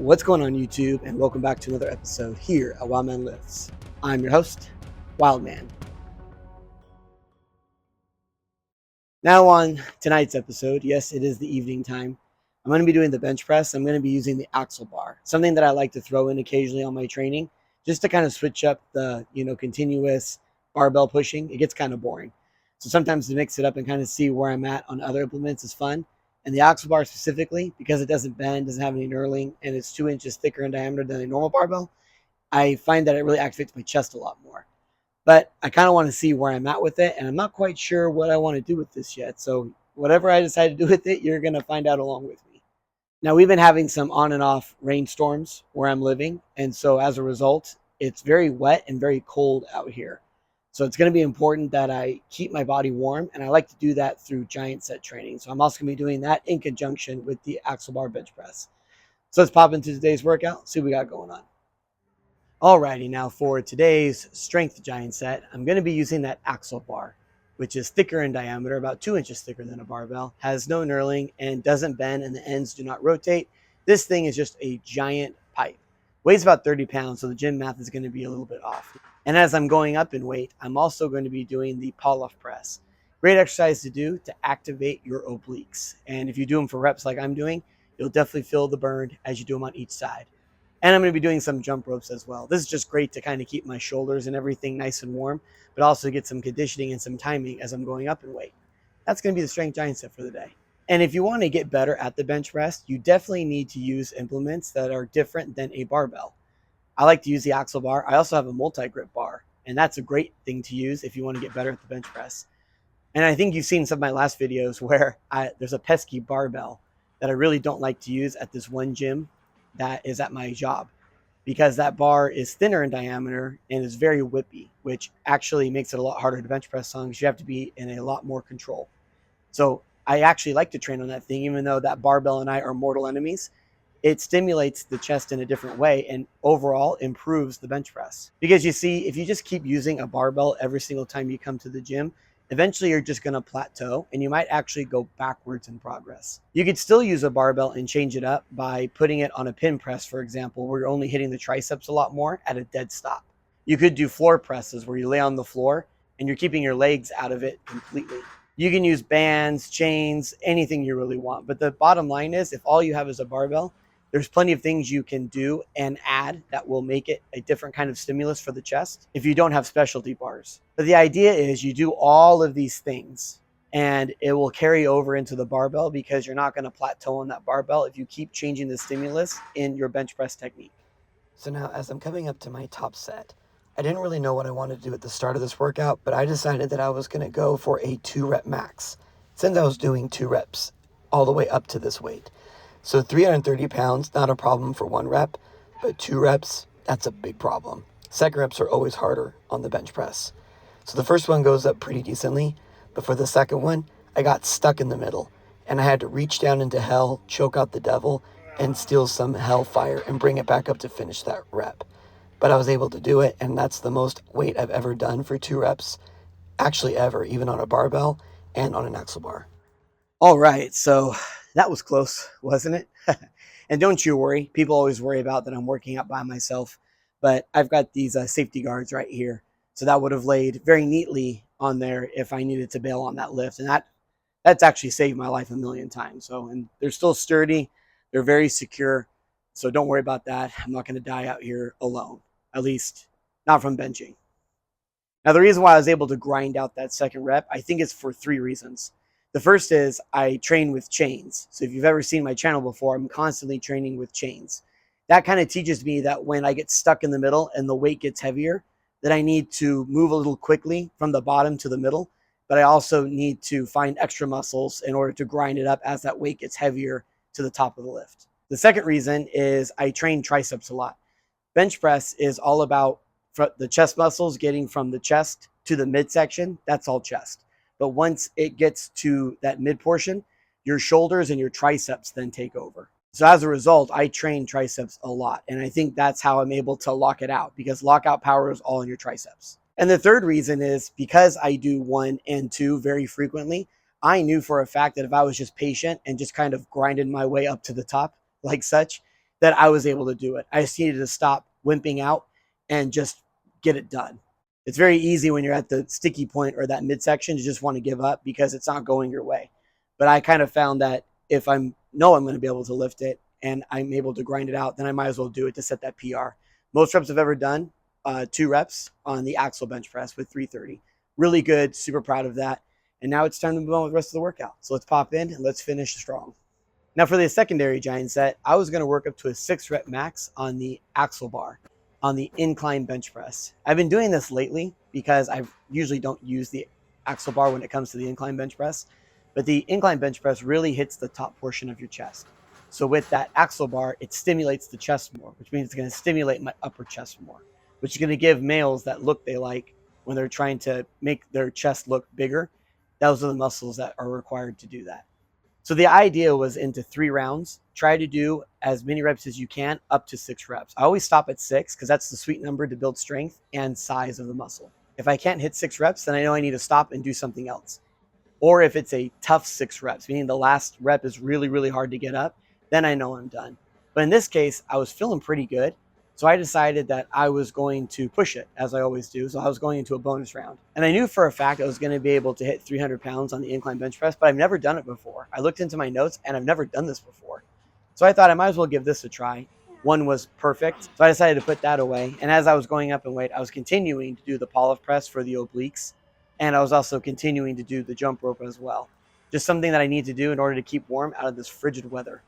What's going on YouTube, and welcome back to another episode here at WILDMAN Lifts. I'm your host, WILDMAN. Now on tonight's episode, yes, it is the evening time. I'm going to be doing the bench press. I'm going to be using the axle bar, something that I like to throw in occasionally on my training, just to kind of switch up the continuous barbell pushing. It gets kind of boring. So sometimes to mix it up and kind of see where I'm at on other implements is fun. And the axle bar specifically, because it doesn't bend, doesn't have any knurling, and it's 2 inches thicker in diameter than a normal barbell, I find that it really activates my chest a lot more. But I kind of want to see where I'm at with it, and I'm not quite sure what I want to do with this yet. So whatever I decide to do with it, you're going to find out along with me. Now, we've been having some on and off rainstorms where I'm living, and so as a result, it's very wet and very cold out here. So it's going to be important that I keep my body warm, and I like to do that through giant set training. So I'm also going to be doing that in conjunction with the axle bar bench press. So let's pop into today's workout, see what we got going on. Alrighty, now for today's strength giant set, I'm going to be using that axle bar, which is thicker in diameter, about 2 inches thicker than a barbell, has no knurling, and doesn't bend, and the ends do not rotate. This thing is just a giant pipe. Weighs about 30 pounds, so the gym math is going to be a little bit off. And as I'm going up in weight, I'm also going to be doing the pull-off press. Great exercise to do to activate your obliques. And if you do them for reps like I'm doing, you'll definitely feel the burn as you do them on each side. And I'm going to be doing some jump ropes as well. This is just great to kind of keep my shoulders and everything nice and warm, but also get some conditioning and some timing as I'm going up in weight. That's going to be the strength giant set for the day. And if you want to get better at the bench press, you definitely need to use implements that are different than a barbell. I like to use the axle bar. I also have a multi-grip bar, and that's a great thing to use if you want to get better at the bench press. And I think you've seen some of my last videos where there's a pesky barbell that I really don't like to use at this one gym that is at my job, because that bar is thinner in diameter and is very whippy, which actually makes it a lot harder to bench press on because you have to be in a lot more control. So I actually like to train on that thing, even though that barbell and I are mortal enemies. It stimulates the chest in a different way and overall improves the bench press. Because you see, if you just keep using a barbell every single time you come to the gym, eventually you're just going to plateau and you might actually go backwards in progress. You could still use a barbell and change it up by putting it on a pin press, for example, where you're only hitting the triceps a lot more at a dead stop. You could do floor presses where you lay on the floor and you're keeping your legs out of it completely. You can use bands, chains, anything you really want. But the bottom line is, if all you have is a barbell, there's plenty of things you can do and add that will make it a different kind of stimulus for the chest if you don't have specialty bars. But the idea is you do all of these things and it will carry over into the barbell, because you're not going to plateau on that barbell if you keep changing the stimulus in your bench press technique. So now, as I'm coming up to my top set, I didn't really know what I wanted to do at the start of this workout, but I decided that I was going to go for a 2-rep max, since I was doing 2 reps all the way up to this weight. So 330 pounds, not a problem for 1 rep, but 2 reps, that's a big problem. Second reps are always harder on the bench press. So the first one goes up pretty decently, but for the second one, I got stuck in the middle, and I had to reach down into hell, choke out the devil, and steal some hellfire and bring it back up to finish that rep. But I was able to do it, and that's the most weight I've ever done for 2 reps, actually ever, even on a barbell and on an axle bar. All right, so that was close, wasn't it? And don't you worry. People always worry about that I'm working out by myself, but I've got these safety guards right here. So that would have laid very neatly on there if I needed to bail on that lift. And that's actually saved my life a million times. So, and they're still sturdy. They're very secure. So don't worry about that. I'm not going to die out here alone, at least not from benching. Now, the reason why I was able to grind out that second rep, I think it's for 3 reasons. The first is I train with chains. So if you've ever seen my channel before, I'm constantly training with chains. That kind of teaches me that when I get stuck in the middle and the weight gets heavier, that I need to move a little quickly from the bottom to the middle, but I also need to find extra muscles in order to grind it up as that weight gets heavier to the top of the lift. The second reason is I train triceps a lot. Bench press is all about the chest muscles getting from the chest to the midsection. That's all chest. But once it gets to that mid portion, your shoulders and your triceps then take over. So as a result, I train triceps a lot. And I think that's how I'm able to lock it out, because lockout power is all in your triceps. And the third reason is because I do 1 and 2 very frequently, I knew for a fact that if I was just patient and just kind of grinded my way up to the top like such, that I was able to do it. I just needed to stop wimping out and just get it done. It's very easy when you're at the sticky point or that midsection to just want to give up because it's not going your way. But I kind of found that if I'm going to be able to lift it and I'm able to grind it out, then I might as well do it to set that PR. Most reps I've ever done, 2 reps on the axle bench press with 330. Really good, super proud of that. And now it's time to move on with the rest of the workout. So let's pop in and let's finish strong. Now for the secondary giant set, I was going to work up to a 6 rep max on the axle bar on the incline bench press. I've been doing this lately because I usually don't use the axle bar when it comes to the incline bench press, but the incline bench press really hits the top portion of your chest. So with that axle bar, it stimulates the chest more, which means it's going to stimulate my upper chest more, which is going to give males that look they like when they're trying to make their chest look bigger. Those are the muscles that are required to do that. So the idea was into 3 rounds, try to do as many reps as you can up to 6 reps. I always stop at 6 because that's the sweet number to build strength and size of the muscle. If I can't hit 6 reps, then I know I need to stop and do something else. Or if it's a tough 6 reps, meaning the last rep is really, really hard to get up, then I know I'm done. But in this case, I was feeling pretty good. So I decided that I was going to push it, as I always do. So I was going into a bonus round. And I knew for a fact I was going to be able to hit 300 pounds on the incline bench press, but I've never done it before. I looked into my notes and I've never done this before. So I thought I might as well give this a try. One was perfect. So I decided to put that away. And as I was going up in weight, I was continuing to do the polyp press for the obliques. And I was also continuing to do the jump rope as well. Just something that I need to do in order to keep warm out of this frigid weather.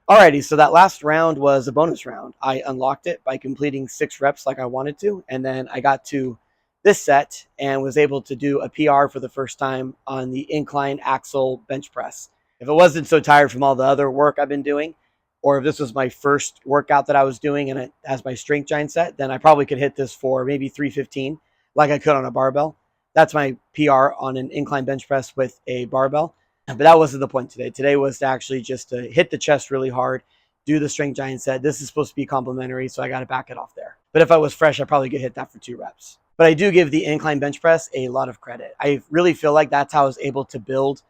Alrighty, so that last round was a bonus round. I unlocked it by completing 6 reps like I wanted to, and then I got to this set and was able to do a PR for the first time on the incline axle bench press. If it wasn't so tired from all the other work I've been doing, or if this was my first workout that I was doing and it has my strength giant set, then I probably could hit this for maybe 315 like I could on a barbell. That's my PR on an incline bench press with a barbell. But that wasn't the point today. Today was to actually just to hit the chest really hard, do the strength giant set. This is supposed to be complimentary, so I got to back it off there. But if I was fresh, I probably could hit that for 2 reps. But I do give the incline bench press a lot of credit. I really feel like that's how I was able to build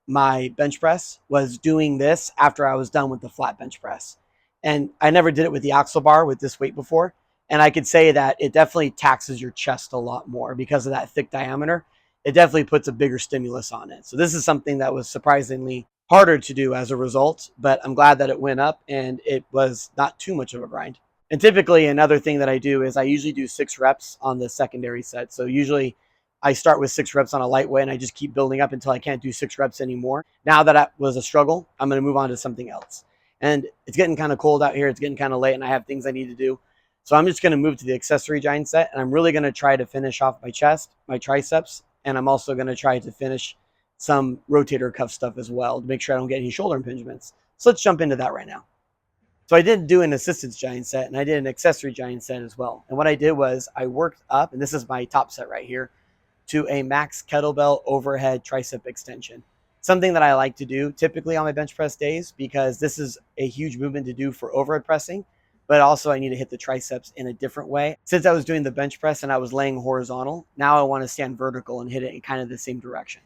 my bench press, was doing this after I was done with the flat bench press. And I never did it with the axle bar with this weight before. And I could say that it definitely taxes your chest a lot more because of that thick diameter. It definitely puts a bigger stimulus on it. So this is something that was surprisingly harder to do as a result, but I'm glad that it went up and it was not too much of a grind. And typically another thing that I do is I usually do 6 reps on the secondary set. So usually I start with 6 reps on a lightweight and I just keep building up until I can't do 6 reps anymore. Now that was a struggle, I'm going to move on to something else. And it's getting kind of cold out here. It's getting kind of late and I have things I need to do. So I'm just going to move to the accessory giant set and I'm really going to try to finish off my chest, my triceps, and I'm also going to try to finish some rotator cuff stuff as well to make sure I don't get any shoulder impingements. So let's jump into that right now. So I did do an assistance giant set and I did an accessory giant set as well. And what I did was I worked up, and this is my top set right here, to a max kettlebell overhead tricep extension. Something that I like to do typically on my bench press days because this is a huge movement to do for overhead pressing, but also I need to hit the triceps in a different way. Since I was doing the bench press and I was laying horizontal, now I want to stand vertical and hit it in kind of the same direction.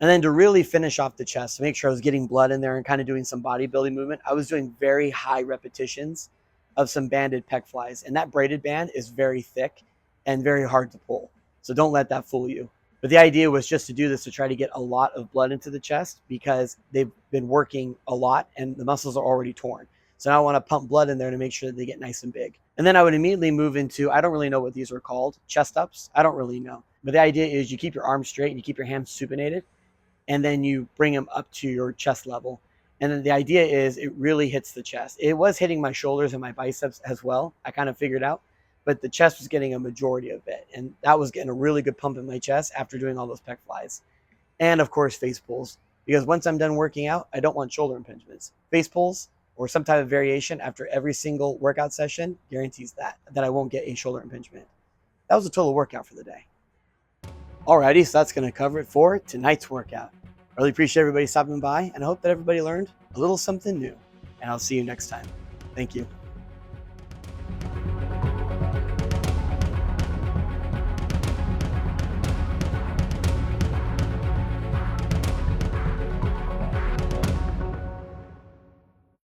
And then to really finish off the chest, to make sure I was getting blood in there and kind of doing some bodybuilding movement, I was doing very high repetitions of some banded pec flies. And that braided band is very thick and very hard to pull. So don't let that fool you. But the idea was just to do this to try to get a lot of blood into the chest because they've been working a lot and the muscles are already torn. So now I want to pump blood in there to make sure that they get nice and big. And then I would immediately move into, I don't really know what these are called, chest ups. I don't really know. But the idea is you keep your arms straight and you keep your hands supinated and then you bring them up to your chest level. And then the idea is it really hits the chest. It was hitting my shoulders and my biceps as well. I kind of figured out, but the chest was getting a majority of it. And that was getting a really good pump in my chest after doing all those pec flies. And of course, face pulls, because once I'm done working out, I don't want shoulder impingements. Face pulls or some type of variation after every single workout session guarantees that I won't get a shoulder impingement. That was a total workout for the day. Alrighty, so that's going to cover it for tonight's workout. I really appreciate everybody stopping by, and I hope that everybody learned a little something new. And I'll see you next time. Thank you.